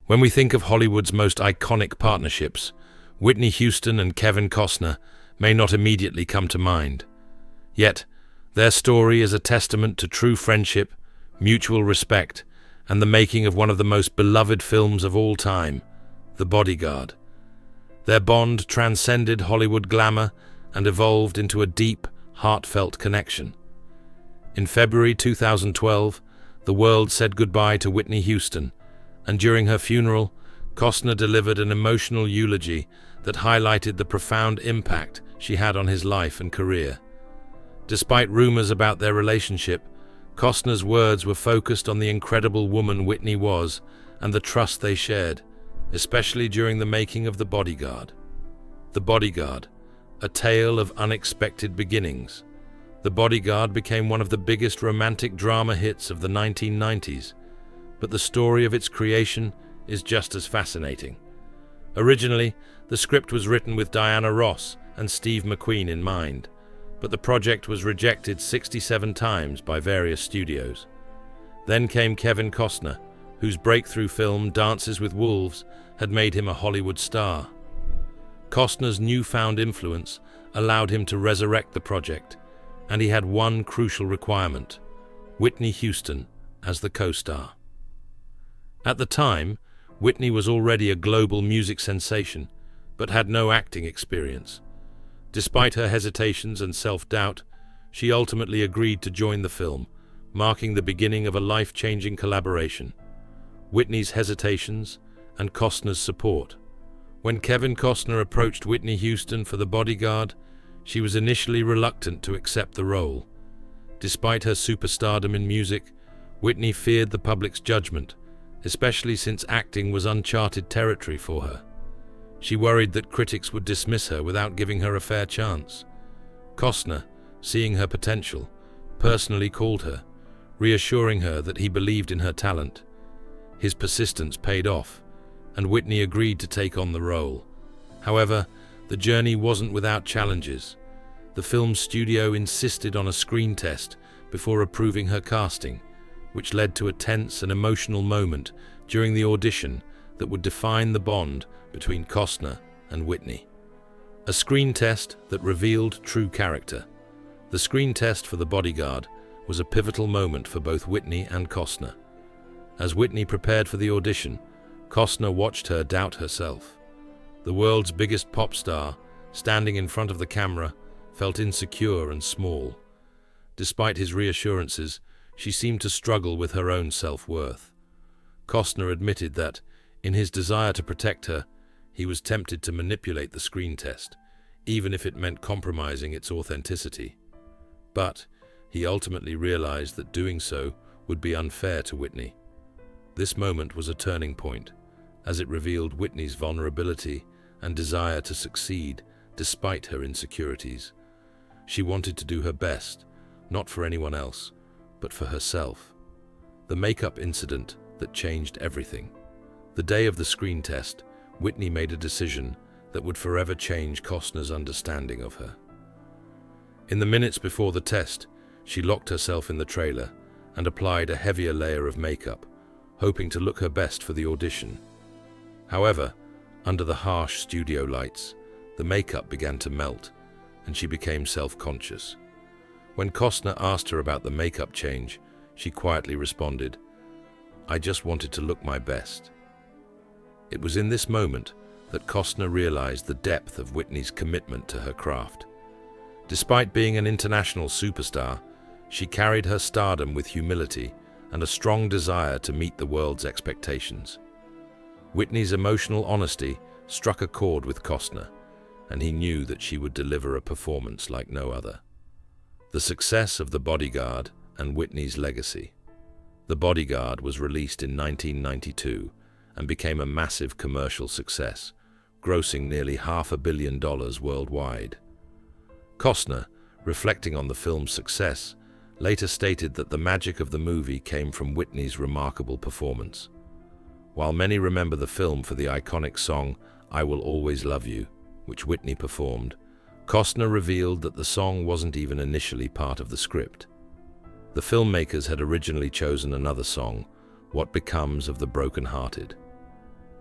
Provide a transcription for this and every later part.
When we think of Hollywood's most iconic partnerships, Whitney Houston and Kevin Costner may not immediately come to mind. Yet, their story is a testament to true friendship, mutual respect, and the making of one of the most beloved films of all time, The Bodyguard. Their bond transcended Hollywood glamour and evolved into a deep, heartfelt connection. In February 2012, the world said goodbye to Whitney Houston, and during her funeral, Costner delivered an emotional eulogy that highlighted the profound impact she had on his life and career. Despite rumors about their relationship, Costner's words were focused on the incredible woman Whitney was and the trust they shared, especially during the making of The Bodyguard. The Bodyguard, a tale of unexpected beginnings. The Bodyguard became one of the biggest romantic drama hits of the 1990s, but the story of its creation is just as fascinating. Originally, the script was written with Diana Ross and Steve McQueen in mind, but the project was rejected 67 times by various studios. Then came Kevin Costner, whose breakthrough film Dances with Wolves had made him a Hollywood star. Costner's newfound influence allowed him to resurrect the project, and he had one crucial requirement: Whitney Houston as the co-star. At the time, Whitney was already a global music sensation, but had no acting experience. Despite her hesitations and self-doubt, she ultimately agreed to join the film, marking the beginning of a life-changing collaboration. Whitney's hesitations and Costner's support. When Kevin Costner approached Whitney Houston for The Bodyguard, she was initially reluctant to accept the role. Despite her superstardom in music, Whitney feared the public's judgment, especially since acting was uncharted territory for her. She worried that critics would dismiss her without giving her a fair chance. Costner, seeing her potential, personally called her, reassuring her that he believed in her talent. His persistence paid off, and Whitney agreed to take on the role. However, the journey wasn't without challenges. The film's studio insisted on a screen test before approving her casting, which led to a tense and emotional moment during the audition that would define the bond between Costner and Whitney. A screen test that revealed true character. The screen test for The Bodyguard was a pivotal moment for both Whitney and Costner. As Whitney prepared for the audition, Costner watched her doubt herself. The world's biggest pop star, standing in front of the camera, felt insecure and small. Despite his reassurances, she seemed to struggle with her own self-worth. Costner admitted that, in his desire to protect her, he was tempted to manipulate the screen test, even if it meant compromising its authenticity. But he ultimately realized that doing so would be unfair to Whitney. This moment was a turning point, as it revealed Whitney's vulnerability and desire to succeed despite her insecurities. She wanted to do her best, not for anyone else, but for herself. The makeup incident that changed everything. The day of the screen test, Whitney made a decision that would forever change Costner's understanding of her. In the minutes before the test, she locked herself in the trailer and applied a heavier layer of makeup, hoping to look her best for the audition. However, under the harsh studio lights, the makeup began to melt, and she became self-conscious. When Costner asked her about the makeup change, she quietly responded, "I just wanted to look my best." It was in this moment that Costner realized the depth of Whitney's commitment to her craft. Despite being an international superstar, she carried her stardom with humility and a strong desire to meet the world's expectations. Whitney's emotional honesty struck a chord with Costner, and he knew that she would deliver a performance like no other. The success of The Bodyguard and Whitney's legacy. The Bodyguard was released in 1992 and became a massive commercial success, grossing nearly $500 million worldwide. Costner, reflecting on the film's success, later stated that the magic of the movie came from Whitney's remarkable performance. While many remember the film for the iconic song "I Will Always Love You," which Whitney performed, Costner revealed that the song wasn't even initially part of the script. The filmmakers had originally chosen another song, "What Becomes of the Broken-Hearted."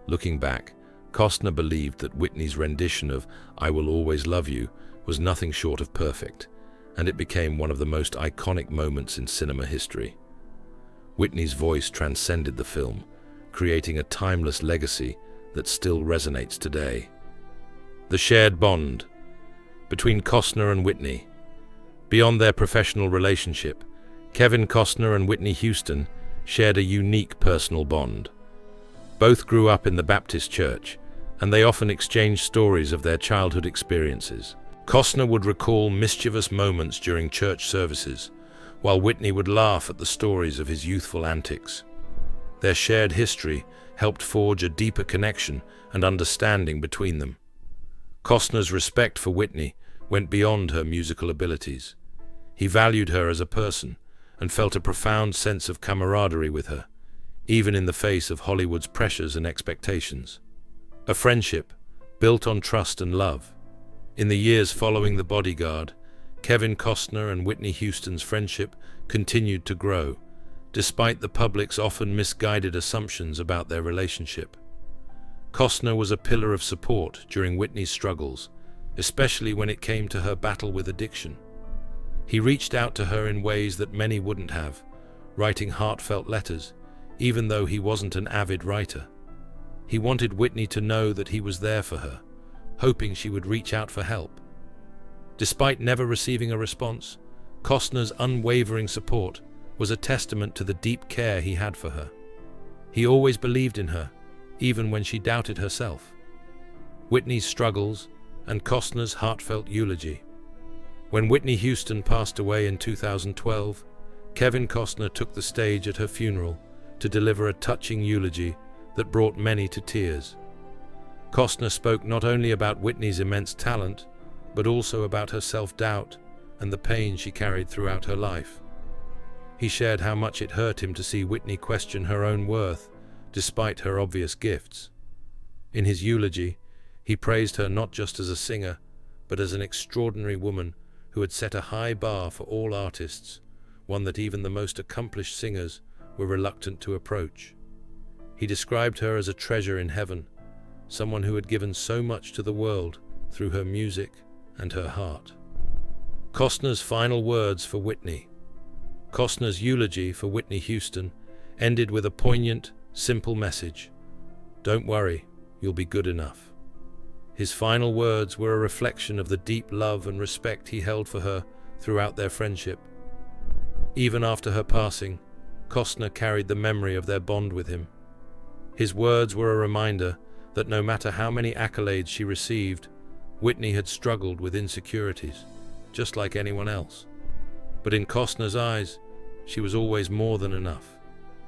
Looking back, Costner believed that Whitney's rendition of "I Will Always Love You" was nothing short of perfect, and it became one of the most iconic moments in cinema history. Whitney's voice transcended the film, creating a timeless legacy that still resonates today. The shared bond between Costner and Whitney. Beyond their professional relationship, Kevin Costner and Whitney Houston shared a unique personal bond. Both grew up in the Baptist church, and they often exchanged stories of their childhood experiences. Costner would recall mischievous moments during church services, while Whitney would laugh at the stories of his youthful antics. Their shared history helped forge a deeper connection and understanding between them. Costner's respect for Whitney went beyond her musical abilities. He valued her as a person and felt a profound sense of camaraderie with her, even in the face of Hollywood's pressures and expectations. A friendship built on trust and love. In the years following The Bodyguard, Kevin Costner and Whitney Houston's friendship continued to grow, despite the public's often misguided assumptions about their relationship. Costner was a pillar of support during Whitney's struggles, especially when it came to her battle with addiction. He reached out to her in ways that many wouldn't have, writing heartfelt letters, even though he wasn't an avid writer. He wanted Whitney to know that he was there for her, hoping she would reach out for help. Despite never receiving a response, Costner's unwavering support was a testament to the deep care he had for her. He always believed in her, even when she doubted herself. Whitney's struggles and Costner's heartfelt eulogy. When Whitney Houston passed away in 2012, Kevin Costner took the stage at her funeral to deliver a touching eulogy that brought many to tears. Costner spoke not only about Whitney's immense talent, but also about her self-doubt and the pain she carried throughout her life. He shared how much it hurt him to see Whitney question her own worth, despite her obvious gifts. In his eulogy, he praised her not just as a singer, but as an extraordinary woman who had set a high bar for all artists, one that even the most accomplished singers were reluctant to approach. He described her as a treasure in heaven, someone who had given so much to the world through her music and her heart. Costner's final words for Whitney. Costner's eulogy for Whitney Houston ended with a poignant, simple message: "Don't worry, you'll be good enough." His final words were a reflection of the deep love and respect he held for her throughout their friendship. Even after her passing, Costner carried the memory of their bond with him. His words were a reminder that no matter how many accolades she received, Whitney had struggled with insecurities, just like anyone else. But in Costner's eyes, she was always more than enough.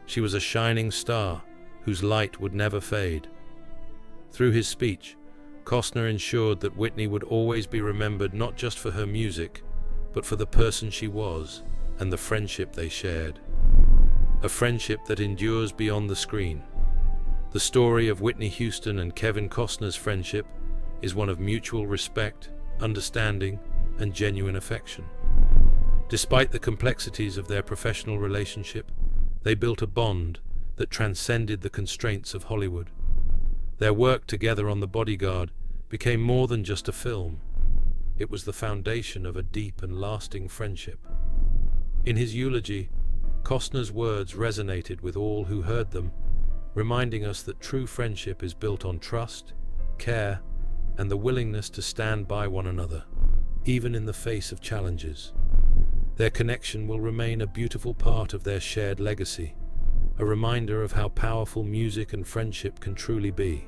She was a shining star whose light would never fade. Through his speech, Costner ensured that Whitney would always be remembered not just for her music, but for the person she was and the friendship they shared. A friendship that endures beyond the screen. The story of Whitney Houston and Kevin Costner's friendship is one of mutual respect, understanding, and genuine affection. Despite the complexities of their professional relationship, they built a bond that transcended the constraints of Hollywood. Their work together on The Bodyguard became more than just a film. It was the foundation of a deep and lasting friendship. In his eulogy, Costner's words resonated with all who heard them, reminding us that true friendship is built on trust, care, and the willingness to stand by one another, even in the face of challenges. Their connection will remain a beautiful part of their shared legacy, a reminder of how powerful music and friendship can truly be.